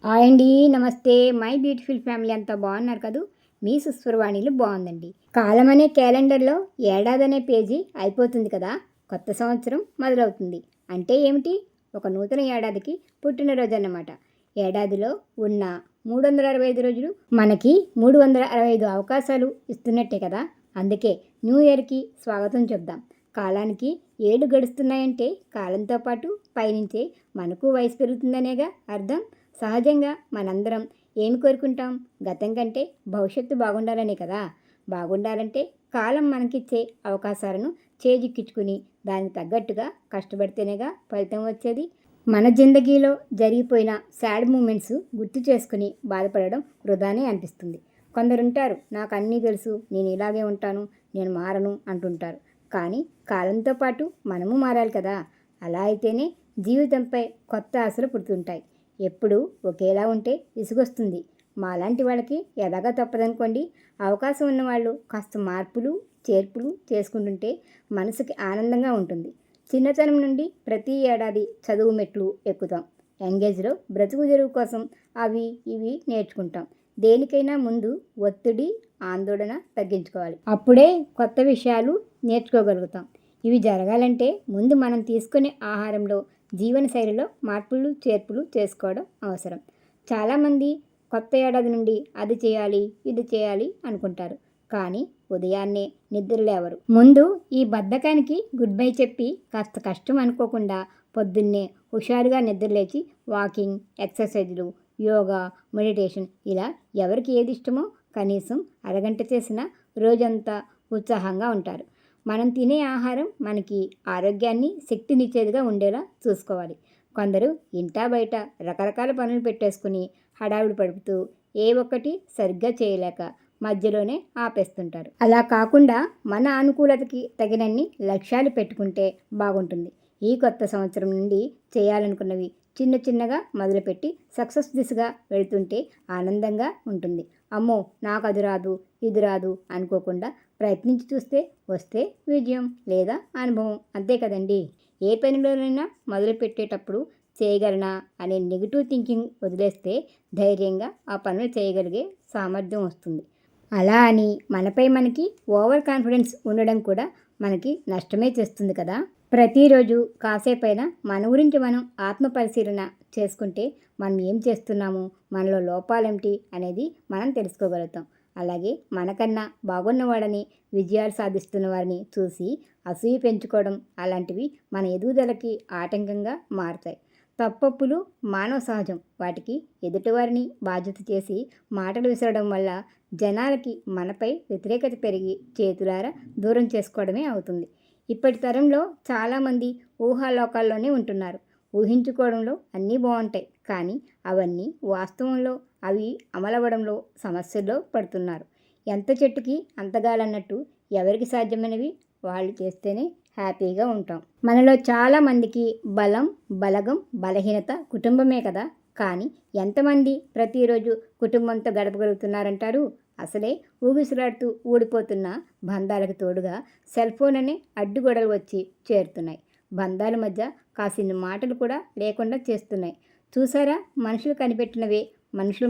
Hi అండి. నమస్తే. My beautiful family అంతా బాగున్నారు కదూ. మీ సుస్వరవాణిలు బాగుందండి. కాలం అనే క్యాలెండర్లో ఏడాది అనే పేజీ అయిపోతుంది కదా. కొత్త సంవత్సరం మొదలవుతుంది. అంటే ఏమిటి? ఒక నూతన ఏడాదికి పుట్టినరోజు అన్నమాట. ఏడాదిలో ఉన్న 365 రోజులు మనకి 365 అవకాశాలు ఇస్తున్నట్టే కదా. అందుకే న్యూ ఇయర్కి స్వాగతం చెప్దాం. కాలానికి ఏళ్ళు గడుస్తున్నాయంటే కాలంతో పాటు పయనించే మనకు వయసు పెరుగుతుందనేగా అర్థం. సహజంగా మనందరం ఏమి కోరుకుంటాం? గతం కంటే భవిష్యత్తు బాగుండాలనే కదా. బాగుండాలంటే కాలం మనకిచ్చే అవకాశాలను చేజిక్కించుకుని దానికి తగ్గట్టుగా కష్టపడితేనేగా ఫలితం వచ్చేది. మన జిందగీలో జరిగిపోయిన సాడ్ మూమెంట్స్ గుర్తు చేసుకుని బాధపడడం వృధానే అనిపిస్తుంది. కొందరుంటారు, నాకు అన్నీ తెలుసు, నేను ఇలాగే ఉంటాను, నేను మారను అంటుంటారు. కానీ కాలంతో పాటు మనము మారాలి కదా. అలా అయితేనే జీవితంపై కొత్త ఆశలు పుడుతుంటాయి. ఎప్పుడు ఒకేలా ఉంటే విసుగొస్తుంది. మాలాంటి వాళ్ళకి ఎలాగా తప్పదనుకోండి. అవకాశం ఉన్నవాళ్ళు కాస్త మార్పులు చేర్పులు చేసుకుంటుంటే మనసుకి ఆనందంగా ఉంటుంది. చిన్నతనం నుండి ప్రతి ఏడాది చదువు మెట్లు ఎక్కుతాం. యంగేజ్లో బ్రతుకు తెరువు కోసం అవి ఇవి నేర్చుకుంటాం. దేనికైనా ముందు ఒత్తిడి ఆందోళన తగ్గించుకోవాలి. అప్పుడే కొత్త విషయాలు నేర్చుకోగలుగుతాం. ఇవి జరగాలంటే ముందు మనం తీసుకునే ఆహారంలో జీవనశైలిలో మార్పులు చేర్పులు చేసుకోవడం అవసరం. చాలామంది కొత్త ఏడాది నుండి అది చేయాలి ఇది చేయాలి అనుకుంటారు. కానీ ఉదయాన్నే నిద్ర లేవరు. ముందు ఈ బద్ధకానికి గుడ్ బై చెప్పి కాస్త కష్టం అనుకోకుండా పొద్దున్నే హుషారుగా నిద్రలేచి వాకింగ్, ఎక్సర్సైజులు, యోగా, మెడిటేషన్ ఇలా ఎవరికి ఏది ఇష్టమో కనీసం అరగంట చేసినా రోజంతా ఉత్సాహంగా ఉంటారు. మనం తినే ఆహారం మనకి ఆరోగ్యాన్ని శక్తినిచ్చేదిగా ఉండేలా చూసుకోవాలి. కొందరు ఇంటా బయట రకరకాల పనులు పెట్టేసుకుని హడావిడి పడుపుతూ ఏ ఒక్కటి సరిగ్గా చేయలేక మధ్యలోనే ఆపేస్తుంటారు. అలా కాకుండా మన అనుకూలతకి తగినన్ని లక్ష్యాలు పెట్టుకుంటే బాగుంటుంది. ఈ కొత్త సంవత్సరం నుండి చేయాలనుకున్నవి చిన్న చిన్నగా మొదలుపెట్టి సక్సెస్ దిశగా వెళుతుంటే ఆనందంగా ఉంటుంది. అమ్మో నాకు అది రాదు ఇది రాదు అనుకోకుండా ప్రయత్నించి చూస్తే వస్తే విజయం లేదా అనుభవం, అంతే కదండి. ఏ పనిలోనైనా మొదలు పెట్టేటప్పుడు చేయగలనా అనే నెగిటివ్ థింకింగ్ వదిలేస్తే ధైర్యంగా ఆ పనులు చేయగలిగే సామర్థ్యం వస్తుంది. అలా అని మనపై మనకి ఓవర్ కాన్ఫిడెన్స్ ఉండడం కూడా మనకి నష్టమే చేస్తుంది కదా. ప్రతిరోజు కాసేపైనా మన గురించి మనం ఆత్మ పరిశీలన చేసుకుంటే మనం ఏం చేస్తున్నాము, మనలో లోపాలేమిటి అనేది మనం తెలుసుకోగలుగుతాం. అలాగే మనకన్నా బాగున్నవాడని విజయాలు సాధిస్తున్న వారిని చూసి అసూయ పెంచుకోవడం అలాంటివి మన ఎదుగుదలకి ఆటంకంగా మారుతాయి. తప్పొప్పులు మానవ సహజం. వాటికి ఎదుటివారిని బాధ్యత చేసి మాటలు విసరడం వల్ల జనాలకి మనపై వ్యతిరేకత పెరిగి చేతులారా దూరం చేసుకోవడమే అవుతుంది. ఇప్పటి తరంలో చాలామంది ఊహాలోకాల్లోనే ఉంటున్నారు. ఊహించుకోవడంలో అన్నీ బాగుంటాయి, కానీ అవన్నీ వాస్తవంలో అవి అమలవడంలో సమస్యల్లో పడుతున్నారు. ఎంత చెట్టుకి అంతగాలన్నట్టు ఎవరికి సాధ్యమైనవి వాళ్ళు చేస్తేనే హ్యాపీగా ఉంటాం. మనలో చాలామందికి బలం, బలగం, బలహీనత కుటుంబమే కదా. కానీ ఎంతమంది ప్రతిరోజు కుటుంబంతో గడపగలుగుతున్నారంటారు? అసలే ఊగిసలాడుతూ ఊడిపోతున్న బంధాలకు తోడుగా సెల్ ఫోన్ అనే అడ్డుగోడలు వచ్చి చేరుతున్నాయి. బంధాల మధ్య కాసిన్ని మాటలు కూడా లేకుండా చేస్తున్నాయి. చూసారా, మనుషులు కనిపెట్టినవే మనసుల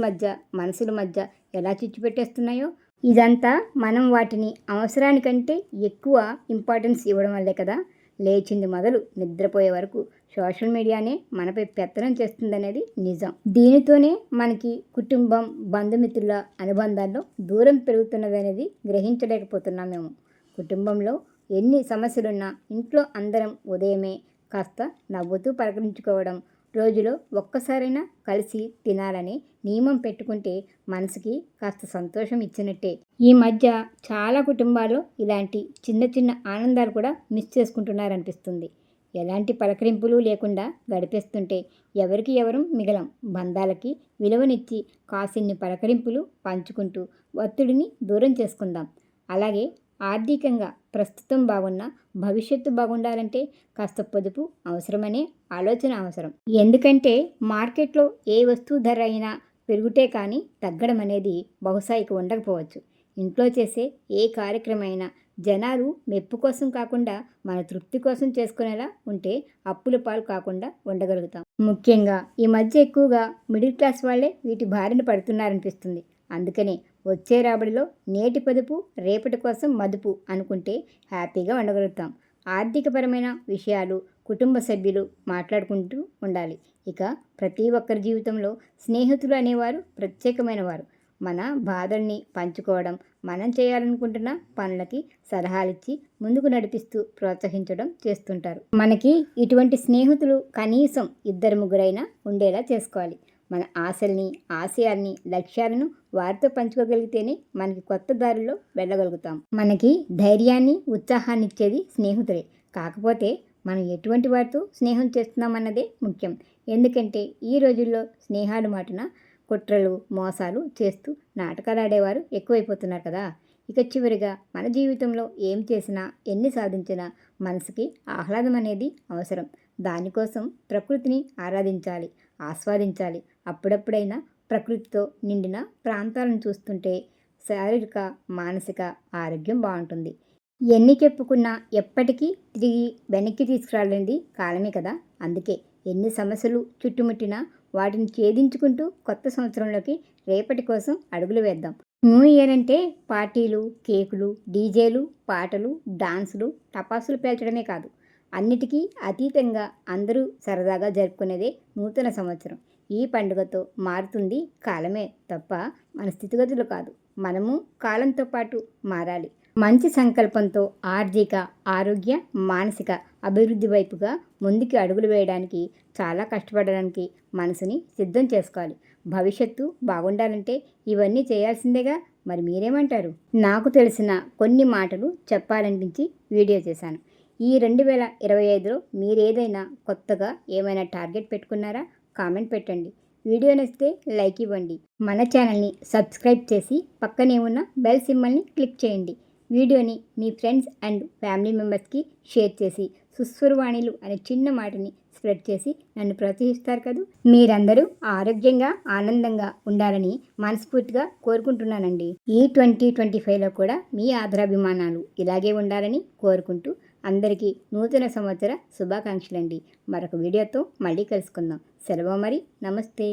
మధ్య ఎలా చిచ్చు పెట్టేస్తున్నాయో. ఇదంతా మనం వాటిని అవసరానికంటే ఎక్కువ ఇంపార్టెన్స్ ఇవ్వడం వల్లే కదా. లేచింది మొదలు నిద్రపోయే వరకు సోషల్ మీడియానే మనపై పెత్తనం చేస్తుందనేది నిజం. దీనితోనే మనకి కుటుంబం, బంధుమిత్రుల అనుబంధాల్లో దూరం పెరుగుతున్నదనేది గ్రహించలేకపోతున్నాం మేము. కుటుంబంలో ఎన్ని సమస్యలున్నా ఇంట్లో అందరం ఉదయమే కాస్త నవ్వుతూ పలకరించుకోవడం, రోజులో ఒక్కసారైనా కలిసి తినాలని నియమం పెట్టుకుంటే మనసుకి కాస్త సంతోషం ఇచ్చినట్టే. ఈ మధ్య చాలా కుటుంబాల్లో ఇలాంటి చిన్న చిన్న ఆనందాలు కూడా మిస్ చేసుకుంటున్నారనిపిస్తుంది. ఎలాంటి పలకరింపులు లేకుండా గడిపేస్తుంటే ఎవరికి ఎవరు మిగలం. బంధాలకి విలువనిచ్చి కాసిన్ని పలకరింపులు పంచుకుంటూ ఒత్తిడిని దూరం చేసుకుందాం. అలాగే ఆర్థికంగా ప్రస్తుతం బాగున్నా భవిష్యత్తు బాగుండాలంటే కాస్త పొదుపు అవసరమనే ఆలోచన అవసరం. ఎందుకంటే మార్కెట్లో ఏ వస్తువు ధర అయినా పెరుగుటే కానీ తగ్గడం అనేది బహుశా ఇక ఉండకపోవచ్చు. ఇంట్లో చేసే ఏ కార్యక్రమం అయినా జనాలు మెప్పు కోసం కాకుండా మన తృప్తి కోసం చేసుకునేలా ఉంటే అప్పుల పాలు కాకుండా ఉండగలుగుతాం. ముఖ్యంగా ఈ మధ్య ఎక్కువగా మిడిల్ క్లాస్ వాళ్ళే వీటి బారిన పడుతున్నారనిపిస్తుంది. అందుకనే వచ్చే రాబడిలో నేటి పొదుపు రేపటి కోసం మదుపు అనుకుంటే హ్యాపీగా ఉండగలుగుతాం. ఆర్థికపరమైన విషయాలు కుటుంబ సభ్యులు మాట్లాడుకుంటూ ఉండాలి. ఇక ప్రతి ఒక్కరి జీవితంలో స్నేహితులు అనేవారు ప్రత్యేకమైన వారు. మన బాధల్ని పంచుకోవడం, మనం చేయాలనుకుంటున్న పనులకి సలహాలిచ్చి ముందుకు నడిపిస్తూ ప్రోత్సహించడం చేస్తుంటారు. మనకి ఇటువంటి స్నేహితులు కనీసం 2-3 ఉండేలా చేసుకోవాలి. మన ఆశల్ని, ఆశయాల్ని, లక్ష్యాలను వారితో పంచుకోగలిగితేనే మనకి కొత్త దారిలో వెళ్ళగలుగుతాం. మనకి ధైర్యాన్ని, ఉత్సాహాన్ని ఇచ్చేది స్నేహితులే. కాకపోతే మనం ఎటువంటి వారితో స్నేహం చేస్తున్నామన్నదే ముఖ్యం. ఎందుకంటే ఈ రోజుల్లో స్నేహాలు మాటున కుట్రలు, మోసాలు చేస్తూ నాటకాలు ఆడేవారు ఎక్కువైపోతున్నారు కదా. ఇక చివరిగా మన జీవితంలో ఏం చేసినా, ఎన్ని సాధించినా మనసుకి ఆహ్లాదం అనేది అవసరం. దానికోసం ప్రకృతిని ఆరాధించాలి, ఆస్వాదించాలి. అప్పుడప్పుడైనా ప్రకృతితో నిండిన ప్రాంతాలను చూస్తుంటే శారీరక, మానసిక ఆరోగ్యం బాగుంటుంది. ఎన్ని చెప్పుకున్నా ఎప్పటికీ తిరిగి వెనక్కి తీసుకురాలేనిది కాలమే కదా. అందుకే ఎన్ని సమస్యలు చుట్టుముట్టినా వాటిని ఛేదించుకుంటూ కొత్త సంవత్సరంలోకి రేపటి కోసం అడుగులు వేద్దాం. న్యూ ఇయర్ అంటే పార్టీలు, కేకులు, డీజేలు, పాటలు, డాన్సులు, టపాసులు పేల్చడమే కాదు. అన్నిటికీ అతీతంగా అందరూ సరదాగా జరుపుకునేదే నూతన సంవత్సరం. ఈ పండుగతో మారుతుంది కాలమే తప్ప మన స్థితిగతులు కాదు. మనము కాలంతో పాటు మారాలి. మంచి సంకల్పంతో ఆర్థిక, ఆరోగ్య, మానసిక అభివృద్ధి వైపుగా ముందుకు అడుగులు వేయడానికి, చాలా కష్టపడడానికి మనసుని సిద్ధం చేసుకోవాలి. భవిష్యత్తు బాగుండాలంటే ఇవన్నీ చేయాల్సిందేగా. మరి మీరేమంటారు? నాకు తెలిసిన కొన్ని మాటలు చెప్పాలనిపించి వీడియో చేశాను. ఈ 2025లో మీరేదైనా కొత్తగా ఏమైనా టార్గెట్ పెట్టుకున్నారా? కామెంట్ పెట్టండి. వీడియో నచ్చితే లైక్ ఇవ్వండి. మన ఛానల్ని సబ్స్క్రైబ్ చేసి పక్కనే ఉన్న బెల్ సింబల్ని క్లిక్ చేయండి. వీడియోని మీ ఫ్రెండ్స్ అండ్ ఫ్యామిలీ మెంబర్స్కి షేర్ చేసి సుస్వరవాణిలు అనే చిన్న మాటని స్ప్రెడ్ చేసి నన్ను ప్రోత్సహిస్తారు కదా. మీరందరూ ఆరోగ్యంగా, ఆనందంగా ఉండాలని మనస్ఫూర్తిగా కోరుకుంటున్నానండి. ఈ 2025లో కూడా మీ ఆదరాభిమానాలు ఇలాగే ఉండాలని కోరుకుంటూ అందరికీ నూతన సంవత్సర శుభాకాంక్షలండి. మరొక వీడియోతో మళ్ళీ కలుసుకుందాం. సెలవు మరి. నమస్తే.